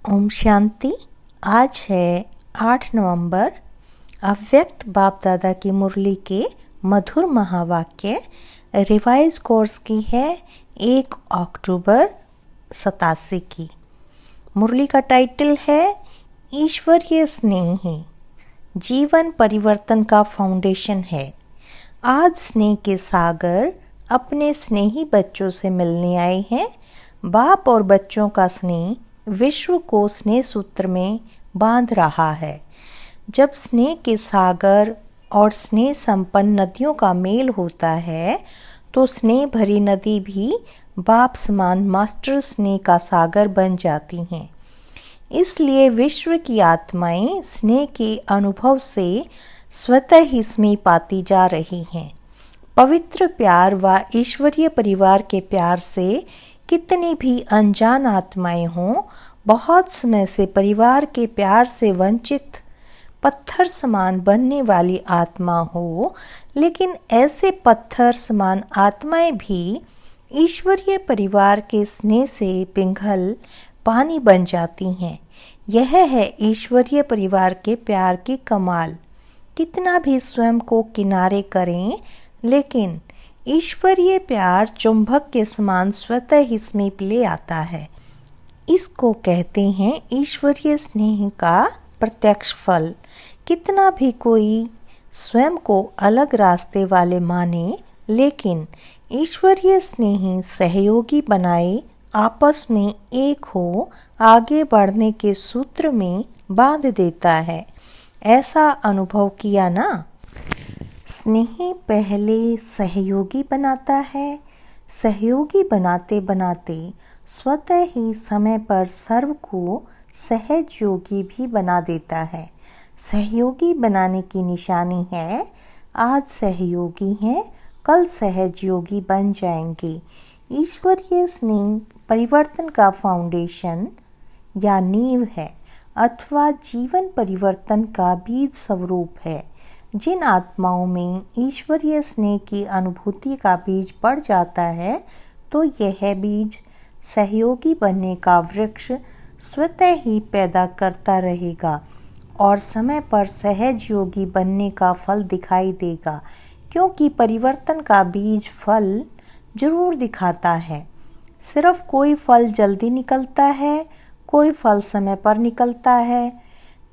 ओम शांति। आज है 8 नवंबर। अव्यक्त बाप दादा की मुरली के मधुर महावाक्य रिवाइज कोर्स की है 1 अक्टूबर 87 की। मुरली का टाइटल है ईश्वरीय स्नेह जीवन परिवर्तन का फाउंडेशन है। आज स्नेह के सागर अपने स्नेही बच्चों से मिलने आए हैं। बाप और बच्चों का स्नेह विश्व को स्नेह सूत्र में बांध रहा है। जब स्नेह के सागर और स्नेह संपन्न नदियों का मेल होता है तो स्नेह भरी नदी भी बाप समान मास्टर स्नेह का सागर बन जाती हैं। इसलिए विश्व की आत्माएं स्नेह के अनुभव से स्वतः ही स्नेह पाती जा रही हैं। पवित्र प्यार व ईश्वरीय परिवार के प्यार से कितनी भी अनजान आत्माएं हों, बहुत समय से परिवार के प्यार से वंचित पत्थर समान बनने वाली आत्मा हो, लेकिन ऐसे पत्थर समान आत्माएं भी ईश्वरीय परिवार के स्नेह से पिघल पानी बन जाती हैं। यह है ईश्वरीय परिवार के प्यार की कमाल। कितना भी स्वयं को किनारे करें, लेकिन ईश्वरीय प्यार चुंबक के समान स्वतः ही समीप ले आता है। इसको कहते हैं ईश्वरीय स्नेह का प्रत्यक्ष फल। कितना भी कोई स्वयं को अलग रास्ते वाले माने, लेकिन ईश्वरीय स्नेह सहयोगी बनाए आपस में एक हो आगे बढ़ने के सूत्र में बांध देता है। ऐसा अनुभव किया ना? स्नेह पहले सहयोगी बनाता है, सहयोगी बनाते बनाते स्वतः ही समय पर सर्व को सहज योगी भी बना देता है। सहयोगी बनाने की निशानी है आज सहयोगी हैं, कल सहज योगी बन जाएंगे। ईश्वरीय स्नेह परिवर्तन का फाउंडेशन या नींव है अथवा जीवन परिवर्तन का बीज स्वरूप है। जिन आत्माओं में ईश्वरीय स्नेह की अनुभूति का बीज पड़ जाता है तो यह बीज सहयोगी बनने का वृक्ष स्वतः ही पैदा करता रहेगा और समय पर सहज योगी बनने का फल दिखाई देगा, क्योंकि परिवर्तन का बीज फल जरूर दिखाता है। सिर्फ कोई फल जल्दी निकलता है, कोई फल समय पर निकलता है।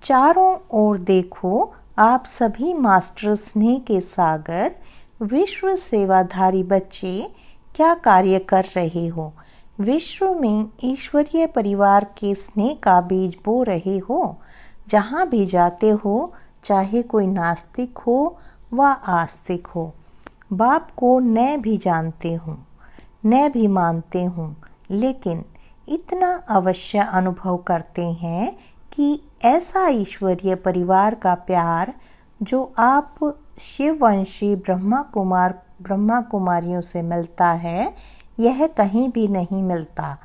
चारों ओर देखो, आप सभी मास्टर स्नेह के सागर विश्व सेवाधारी बच्चे क्या कार्य कर रहे हो। विश्व में ईश्वरीय परिवार के स्नेह का बीज बो रहे हो। जहाँ भी जाते हो, चाहे कोई नास्तिक हो व आस्तिक हो, बाप को न भी जानते हूँ न भी मानते हूँ, लेकिन इतना अवश्य अनुभव करते हैं कि ऐसा ईश्वरीय परिवार का प्यार जो आप शिववंशी ब्रह्मा कुमारियों से मिलता है, यह कहीं भी नहीं मिलता।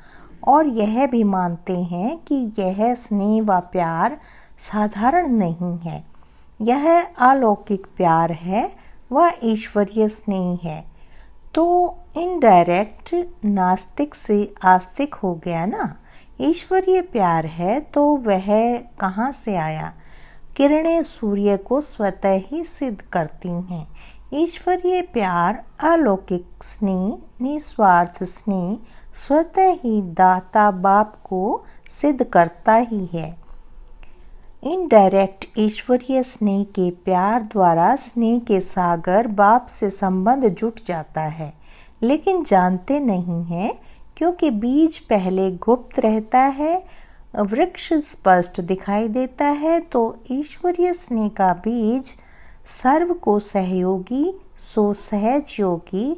और यह भी मानते हैं कि यह स्नेह व प्यार साधारण नहीं है, यह अलौकिक प्यार है व ईश्वरीय स्नेह है। तो इनडायरेक्ट नास्तिक से आस्तिक हो गया ना। ईश्वरीय प्यार है तो वह कहाँ से आया? किरणें सूर्य को स्वतः ही सिद्ध करती हैं। ईश्वरीय प्यार अलौकिक स्नेह, निस्वार्थ स्नेह स्वतः ही दाता बाप को सिद्ध करता ही है। इनडायरेक्ट ईश्वरीय स्नेह के प्यार द्वारा स्नेह के सागर बाप से संबंध जुट जाता है, लेकिन जानते नहीं हैं, क्योंकि बीज पहले गुप्त रहता है, वृक्ष स्पष्ट दिखाई देता है। तो ईश्वरीय स्नेह का बीज सर्व को सहयोगी सो सहज योगी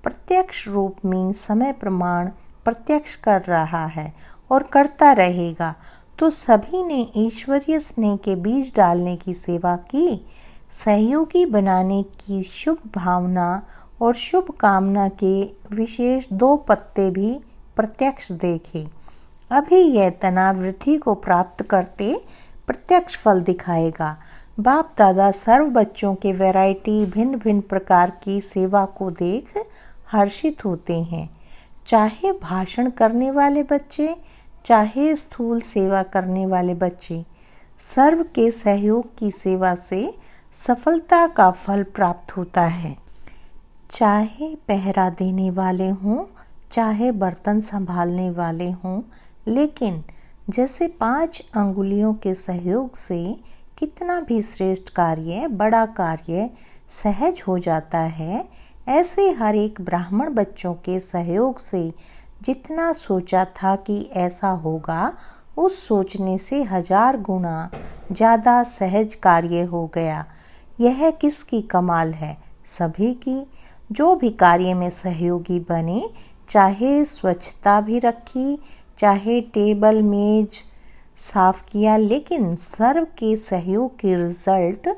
प्रत्यक्ष रूप में समय प्रमाण प्रत्यक्ष कर रहा है और करता रहेगा। तो सभी ने ईश्वरीय स्नेह के बीज डालने की सेवा की, सहयोगी बनाने की शुभ भावना और शुभ कामना के विशेष 2 पत्ते भी प्रत्यक्ष देखे। अभी यह तनावृत्ति को प्राप्त करते प्रत्यक्ष फल दिखाएगा। बाप दादा सर्व बच्चों के वैरायटी भिन्न भिन्न प्रकार की सेवा को देख हर्षित होते हैं। चाहे भाषण करने वाले बच्चे, चाहे स्थूल सेवा करने वाले बच्चे, सर्व के सहयोग की सेवा से सफलता का फल प्राप्त होता है। चाहे पहरा देने वाले हों, चाहे बर्तन संभालने वाले हों, लेकिन जैसे 5 अंगुलियों के सहयोग से कितना भी श्रेष्ठ कार्य, बड़ा कार्य सहज हो जाता है, ऐसे हर एक ब्राह्मण बच्चों के सहयोग से जितना सोचा था कि ऐसा होगा, उस सोचने से 1000 गुना ज़्यादा सहज कार्य हो गया। यह किसकी कमाल है? सभी की। जो भी कार्य में सहयोगी बने, चाहे स्वच्छता भी रखी, चाहे टेबल मेज साफ किया, लेकिन सर्व के सहयोग की रिजल्ट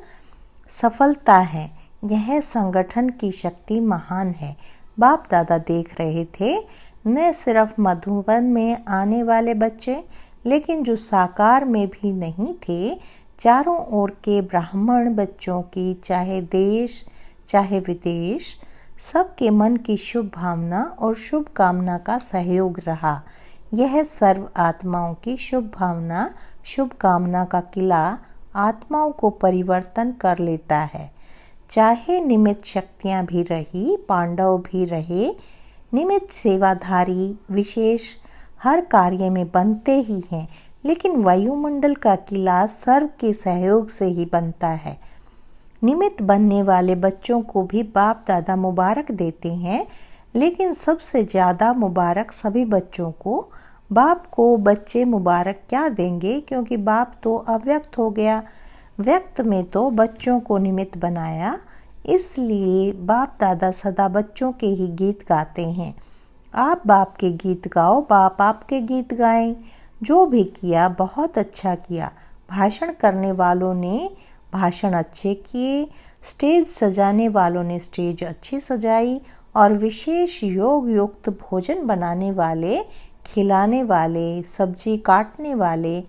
सफलता है। यह संगठन की शक्ति महान है। बाप दादा देख रहे थे न सिर्फ मधुबन में आने वाले बच्चे, लेकिन जो साकार में भी नहीं थे, चारों ओर के ब्राह्मण बच्चों की, चाहे देश चाहे विदेश, सबके मन की शुभ भावना और शुभ कामना का सहयोग रहा। यह सर्व आत्माओं की शुभ भावना, शुभ कामना का किला आत्माओं को परिवर्तन कर लेता है। चाहे निमित्त शक्तियाँ भी रही, पांडव भी रहे, निमित्त सेवाधारी विशेष हर कार्य में बनते ही हैं, लेकिन वायुमंडल का किला सर्व के सहयोग से ही बनता है। निमित्त बनने वाले बच्चों को भी बाप दादा मुबारक देते हैं, लेकिन सबसे ज़्यादा मुबारक सभी बच्चों को, बाप को बच्चे मुबारक क्या देंगे, क्योंकि बाप तो अव्यक्त हो गया। व्यक्त में तो बच्चों को निमित्त बनाया, इसलिए बाप दादा सदा बच्चों के ही गीत गाते हैं। आप बाप के गीत गाओ, बाप आपके गीत गाएं। जो भी किया बहुत अच्छा किया। भाषण करने वालों ने भाषण अच्छे किए, स्टेज सजाने वालों ने स्टेज अच्छी सजाई, और विशेष योग युक्त भोजन बनाने वाले, खिलाने वाले, सब्जी काटने वाले,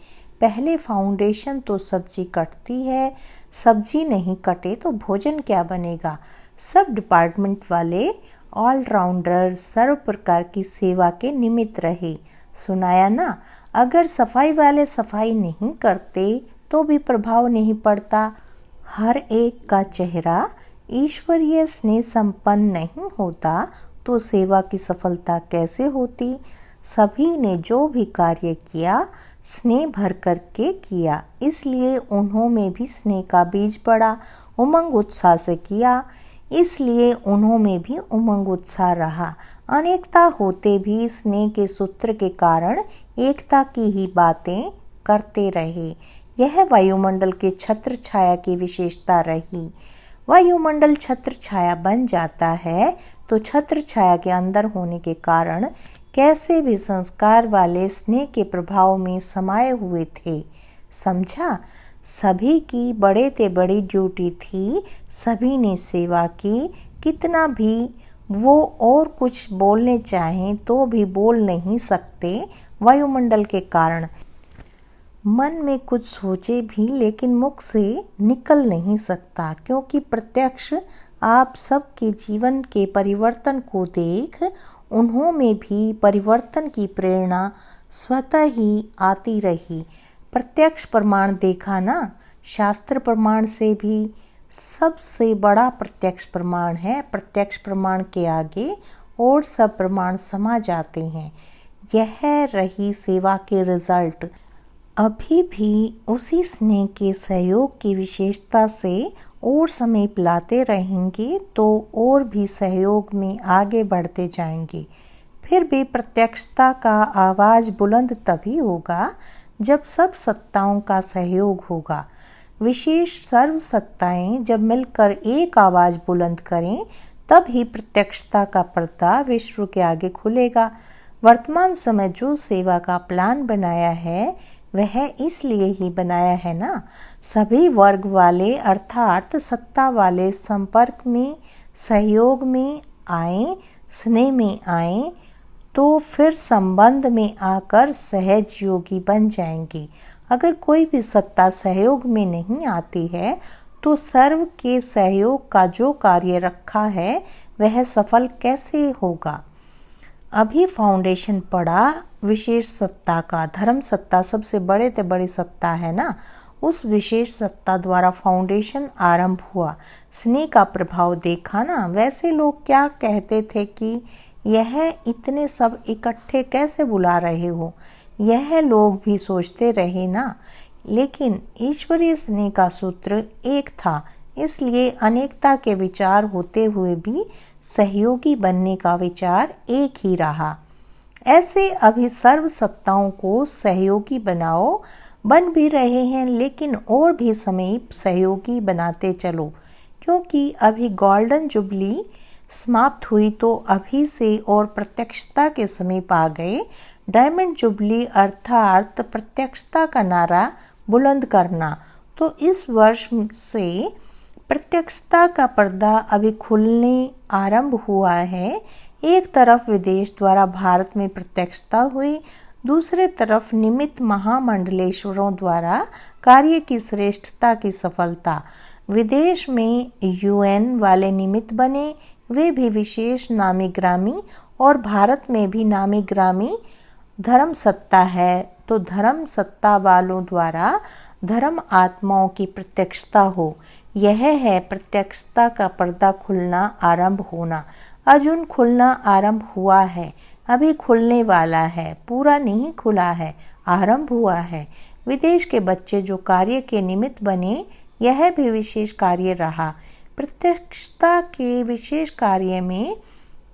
पहले फाउंडेशन तो सब्जी कटती है, सब्जी नहीं कटे तो भोजन क्या बनेगा। सब डिपार्टमेंट वाले ऑलराउंडर सर्व प्रकार की सेवा के निमित्त रहे। सुनाया ना, अगर सफाई वाले सफाई नहीं करते तो भी प्रभाव नहीं पड़ता। हर एक का चेहरा ईश्वरीय स्नेह संपन्न नहीं होता तो सेवा की सफलता कैसे होती। सभी ने जो भी कार्य किया स्नेह भर करके किया, इसलिए उन्हों में भी स्नेह का बीज पड़ा। उमंग उत्साह से किया, इसलिए उन्हों में भी उमंग उत्साह रहा। अनेकता होते भी स्नेह के सूत्र के कारण एकता की ही बातें करते रहे। यह वायुमंडल के छत्र छाया की विशेषता रही। वायुमंडल छत्र छाया बन जाता है तो छत्र छाया के अंदर होने के कारण कैसे भी संस्कार वाले स्नेह के प्रभाव में समाये हुए थे। समझा? सभी की बड़े ते बड़ी ड्यूटी थी, सभी ने सेवा की। कितना भी वो और कुछ बोलने चाहें तो भी बोल नहीं सकते वायुमंडल के कारण। मन में कुछ सोचे भी लेकिन मुख से निकल नहीं सकता, क्योंकि प्रत्यक्ष आप सबके जीवन के परिवर्तन को देख उन्हों में भी परिवर्तन की प्रेरणा स्वतः ही आती रही। प्रत्यक्ष प्रमाण देखा ना, शास्त्र प्रमाण से भी सबसे बड़ा प्रत्यक्ष प्रमाण है। प्रत्यक्ष प्रमाण के आगे और सब प्रमाण समा जाते हैं। यह रही सेवा के रिजल्ट। अभी भी उसी स्नेह के सहयोग की विशेषता से और समय पिलाते रहेंगे तो और भी सहयोग में आगे बढ़ते जाएंगे। फिर भी प्रत्यक्षता का आवाज़ बुलंद तभी होगा जब सब सत्ताओं का सहयोग होगा। विशेष सर्व सत्ताएं जब मिलकर एक आवाज़ बुलंद करें तब ही प्रत्यक्षता का पर्दा विश्व के आगे खुलेगा। वर्तमान समय जो सेवा का प्लान बनाया है वह इसलिए ही बनाया है ना, सभी वर्ग वाले अर्थात सत्ता वाले संपर्क में, सहयोग में आए, स्नेह में आए तो फिर संबंध में आकर सहज योगी बन जाएंगे। अगर कोई भी सत्ता सहयोग में नहीं आती है तो सर्व के सहयोग का जो कार्य रखा है वह सफल कैसे होगा। अभी फाउंडेशन पड़ा विशेष सत्ता का। धर्म सत्ता सबसे बड़े ते बड़ी सत्ता है ना, उस विशेष सत्ता द्वारा फाउंडेशन आरंभ हुआ। स्नेह का प्रभाव देखा ना। वैसे लोग क्या कहते थे कि यह इतने सब इकट्ठे कैसे बुला रहे हो, यह लोग भी सोचते रहे ना। लेकिन ईश्वरीय स्नेह का सूत्र एक था, इसलिए अनेकता के विचार होते हुए भी सहयोगी बनने का विचार एक ही रहा। ऐसे अभी सर्व सत्ताओं को सहयोगी बनाओ, बन भी रहे हैं, लेकिन और भी समीप सहयोगी बनाते चलो, क्योंकि अभी गोल्डन जुबली समाप्त हुई तो अभी से और प्रत्यक्षता के समीप आ गए। डायमंड जुबली अर्थात प्रत्यक्षता का नारा बुलंद करना। तो इस वर्ष से प्रत्यक्षता का पर्दा अभी खुलने आरंभ हुआ है। एक तरफ विदेश द्वारा भारत में प्रत्यक्षता हुई, दूसरे तरफ निमित्त महामंडलेश्वरों द्वारा कार्य की श्रेष्ठता की सफलता। विदेश में यूएन वाले निमित्त बने, वे भी विशेष नामी ग्रामी, और भारत में भी नामी ग्रामी धर्म सत्ता है। तो धर्म सत्ता वालों द्वारा धर्म आत्माओं की प्रत्यक्षता हो, यह है प्रत्यक्षता का पर्दा खुलना आरंभ होना। अर्जुन खुलना आरंभ हुआ है, अभी खुलने वाला है, पूरा नहीं खुला है, आरंभ हुआ है। विदेश के बच्चे जो कार्य के निमित्त बने, यह भी विशेष कार्य रहा। प्रत्यक्षता के विशेष कार्य में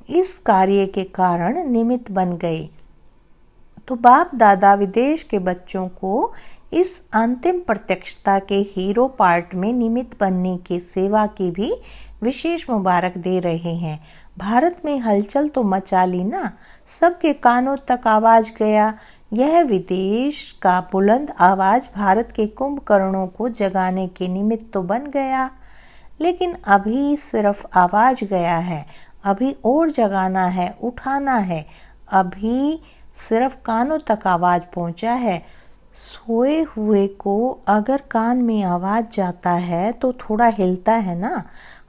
इस कार्य के कारण निमित्त बन गए। तो बाप दादा विदेश के बच्चों को इस अंतिम प्रत्यक्षता के हीरो पार्ट में निमित्त बनने की सेवा की भी विशेष मुबारक दे रहे हैं। भारत में हलचल तो मचा ली ना, सबके कानों तक आवाज गया। यह विदेश का बुलंद आवाज भारत के कुंभकर्णों को जगाने के निमित्त तो बन गया, लेकिन अभी सिर्फ आवाज गया है, अभी और जगाना है, उठाना है। अभी सिर्फ कानों तक आवाज पहुंचा है। सोए हुए को अगर कान में आवाज जाता है तो थोड़ा हिलता है ना,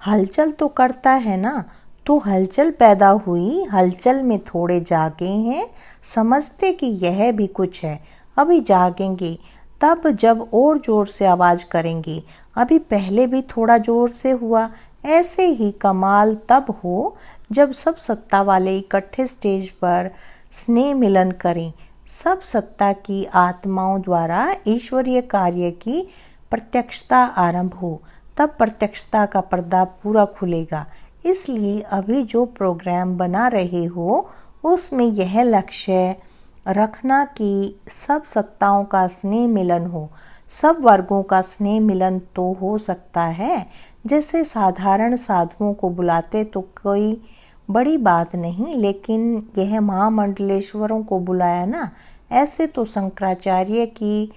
हलचल तो करता है ना। तो हलचल पैदा हुई, हलचल में थोड़े जागे हैं, समझते कि यह भी कुछ है। अभी जागेंगे तब जब और जोर से आवाज करेंगे। अभी पहले भी थोड़ा जोर से हुआ। ऐसे ही कमाल तब हो जब सब सत्ता वाले इकट्ठे स्टेज पर स्नेह मिलन करें। सब सत्ता की आत्माओं द्वारा ईश्वरीय कार्य की प्रत्यक्षता आरंभ हो, तब प्रत्यक्षता का पर्दा पूरा खुलेगा। इसलिए अभी जो प्रोग्राम बना रहे हो उसमें यह लक्ष्य रखना कि सब सत्ताओं का स्नेह मिलन हो। सब वर्गों का स्नेह मिलन तो हो सकता है, जैसे साधारण साधुओं को बुलाते तो कोई बड़ी बात नहीं, लेकिन यह महामंडलेश्वरों को बुलाया ना, ऐसे तो शंकराचार्य की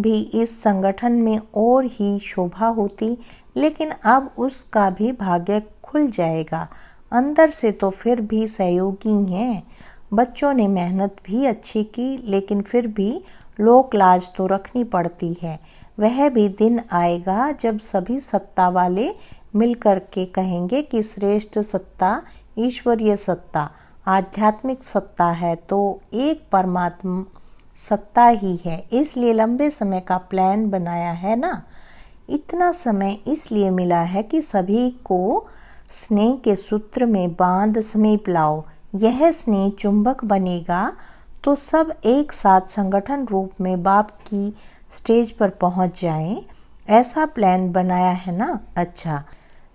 भी इस संगठन में और ही शोभा होती। लेकिन अब उसका भी भाग्य खुल जाएगा। अंदर से तो फिर भी सहयोगी हैं। बच्चों ने मेहनत भी अच्छी की, लेकिन फिर भी लोक लाज तो रखनी पड़ती है। वह भी दिन आएगा जब सभी सत्ता वाले मिलकर के कहेंगे कि श्रेष्ठ सत्ता ईश्वरीय सत्ता, आध्यात्मिक सत्ता है, तो एक परमात्मा सत्ता ही है। इसलिए लंबे समय का प्लान बनाया है ना। इतना समय इसलिए मिला है कि सभी को स्नेह के सूत्र में बांध समीप लाओ। यह स्नेह चुंबक बनेगा तो सब एक साथ संगठन रूप में बाप की स्टेज पर पहुंच जाएं। ऐसा प्लान बनाया है ना। अच्छा,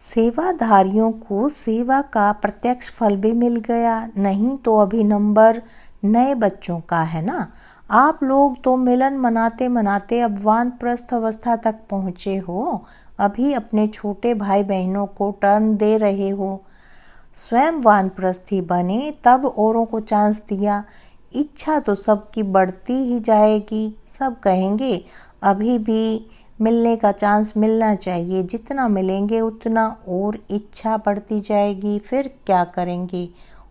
सेवाधारियों को सेवा का प्रत्यक्ष फल भी मिल गया। नहीं तो अभी नंबर नए बच्चों का है ना। आप लोग तो मिलन मनाते मनाते अब वानप्रस्थ अवस्था तक पहुँचे हो। अभी अपने छोटे भाई बहनों को टर्न दे रहे हो। स्वयं वानप्रस्थी बने तब औरों को चांस दिया। इच्छा तो सबकी बढ़ती ही जाएगी। सब कहेंगे अभी भी मिलने का चांस मिलना चाहिए, जितना मिलेंगे उतना और इच्छा बढ़ती जाएगी। फिर क्या करेंगे?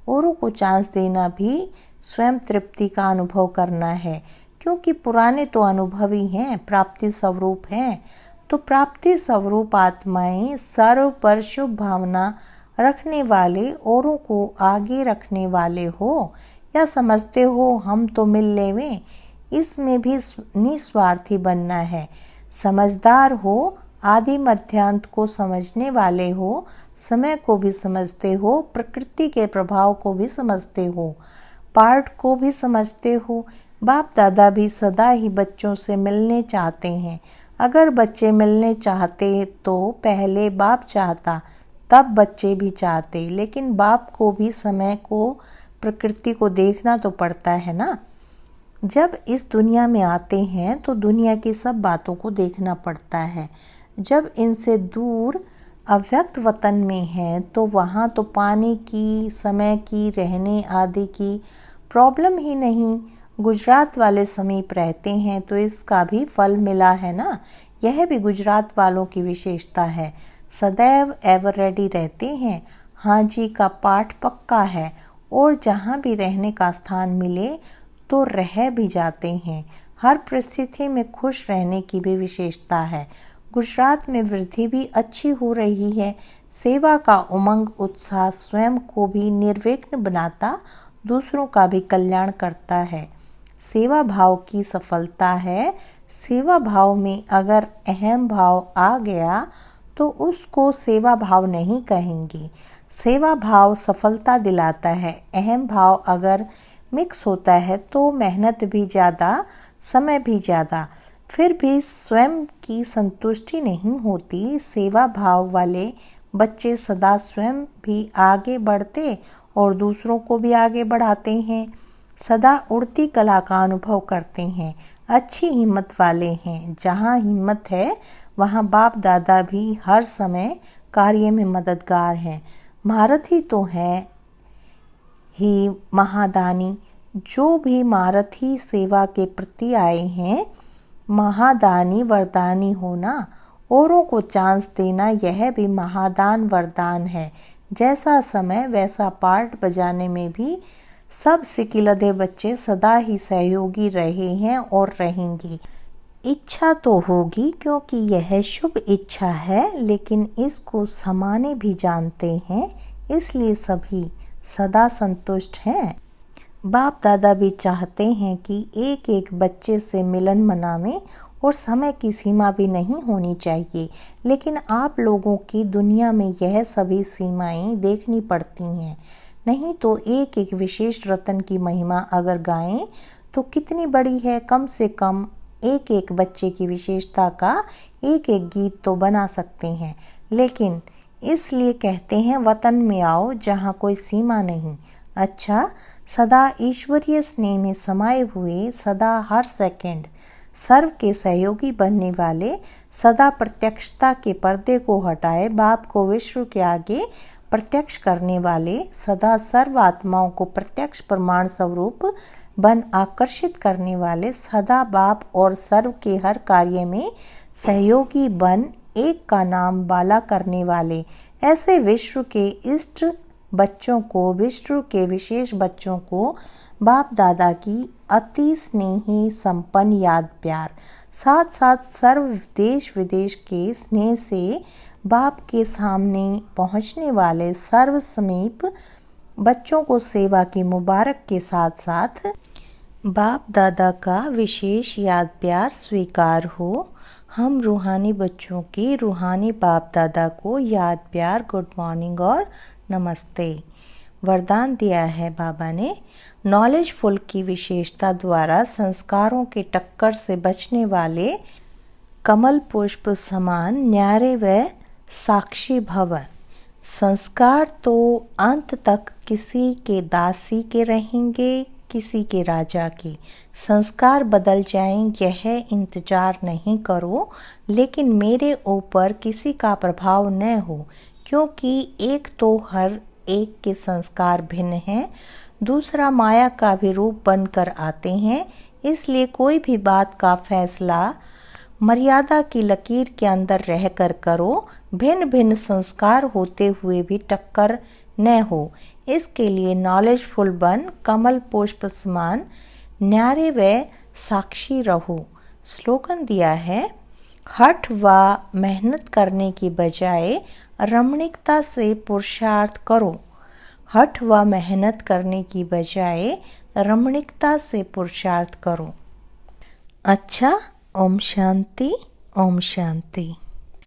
औरों को चांस देना भी स्वयं तृप्ति का अनुभव करना है, क्योंकि पुराने तो अनुभवी हैं, प्राप्ति स्वरूप हैं। तो प्राप्ति स्वरूप आत्माएं सर्व पर शुभ भावना रखने वाले औरों को आगे रखने वाले हो, या समझते हो हम तो मिल लेवें। इसमें भी निस्वार्थी बनना है। समझदार हो, आदि मध्यांत को समझने वाले हो, समय को भी समझते हो, प्रकृति के प्रभाव को भी समझते हो, पार्ट को भी समझते हो। बाप दादा भी सदा ही बच्चों से मिलने चाहते हैं। अगर बच्चे मिलने चाहते तो पहले बाप चाहता, तब बच्चे भी चाहते, लेकिन बाप को भी समय को, प्रकृति को देखना तो पड़ता है ना। जब इस दुनिया में आते हैं तो दुनिया की सब बातों को देखना पड़ता है। जब इनसे दूर अव्यक्त वतन में हैं तो वहाँ तो पानी की, समय की, रहने आदि की प्रॉब्लम ही नहीं। गुजरात वाले समीप रहते हैं तो इसका भी फल मिला है ना। यह भी गुजरात वालों की विशेषता है, सदैव एवर रेडी रहते हैं। हाँ जी का पाठ पक्का है, और जहाँ भी रहने का स्थान मिले तो रह भी जाते हैं। हर परिस्थिति में खुश रहने की भी विशेषता है। गुजरात में वृद्धि भी अच्छी हो रही है। सेवा का उमंग उत्साह स्वयं को भी निर्विघ्न बनाता, दूसरों का भी कल्याण करता है। सेवा भाव की सफलता है। सेवा भाव में अगर अहम भाव आ गया तो उसको सेवा भाव नहीं कहेंगे। सेवा भाव सफलता दिलाता है। अहम भाव अगर मिक्स होता है तो मेहनत भी ज़्यादा, समय भी ज़्यादा, फिर भी स्वयं की संतुष्टि नहीं होती। सेवा भाव वाले बच्चे सदा स्वयं भी आगे बढ़ते और दूसरों को भी आगे बढ़ाते हैं। सदा उड़ती कला का अनुभव करते हैं। अच्छी हिम्मत वाले हैं। जहाँ हिम्मत है वहाँ बाप दादा भी हर समय कार्य में मददगार हैं। महारथी तो हैं ही महादानी। जो भी महारथी सेवा के प्रति आए हैं, महादानी वरदानी होना, औरों को चांस देना, यह भी महादान वरदान है। जैसा समय वैसा पार्ट बजाने में भी सब सिकिलधे बच्चे सदा ही सहयोगी रहे हैं और रहेंगे। इच्छा तो होगी क्योंकि यह शुभ इच्छा है, लेकिन इसको समाने भी जानते हैं, इसलिए सभी सदा संतुष्ट हैं। बाप दादा भी चाहते हैं कि एक एक बच्चे से मिलन मनावें, और समय की सीमा भी नहीं होनी चाहिए, लेकिन आप लोगों की दुनिया में यह सभी सीमाएं देखनी पड़ती हैं। नहीं तो एक एक विशेष रत्न की महिमा अगर गाएं तो कितनी बड़ी है। कम से कम एक एक बच्चे की विशेषता का एक एक गीत तो बना सकते हैं। लेकिन इसलिए कहते हैं वतन में आओ जहाँ कोई सीमा नहीं। अच्छा, सदा ईश्वरीय स्नेह में समाये हुए, सदा हर सेकंड सर्व के सहयोगी बनने वाले, सदा प्रत्यक्षता के पर्दे को हटाए बाप को विश्व के आगे प्रत्यक्ष करने वाले, सदा सर्व आत्माओं को प्रत्यक्ष प्रमाण स्वरूप बन आकर्षित करने वाले, सदा बाप और सर्व के हर कार्य में सहयोगी बन एक का नाम बाला करने वाले, ऐसे विश्व के इष्ट बच्चों को, विश्व के विशेष बच्चों को बाप दादा की अति स्नेही संपन्न याद प्यार, साथ साथ सर्व देश विदेश के स्नेह से बाप के सामने पहुंचने वाले सर्व समीप बच्चों को सेवा की मुबारक के साथ साथ बाप दादा का विशेष याद प्यार स्वीकार हो। हम रूहानी बच्चों की रूहानी बाप दादा को याद प्यार, गुड मॉर्निंग और नमस्ते। वरदान दिया है बाबा ने। नॉलेजफुल की विशेषता द्वारा संस्कारों के टक्कर से बचने वाले कमल पुष्प समान न्यारे व साक्षी भव। संस्कार तो अंत तक किसी के दासी के रहेंगे, किसी के राजा के। संस्कार बदल जाएं यह इंतजार नहीं करो, लेकिन मेरे ऊपर किसी का प्रभाव न हो, क्योंकि एक तो हर एक के संस्कार भिन्न हैं, दूसरा माया का भी रूप बनकर आते हैं। इसलिए कोई भी बात का फैसला मर्यादा की लकीर के अंदर रहकर करो। भिन्न भिन्न संस्कार होते हुए भी टक्कर न हो, इसके लिए नॉलेजफुल बन कमल पुष्प समान न्यारे व साक्षी रहो। स्लोगन दिया है, हठ व मेहनत करने की बजाय रमणीकता से पुरुषार्थ करो। हठ व मेहनत करने की बजाय रमणीकता से पुरुषार्थ करो। अच्छा, ओम शांति, ओम शांति।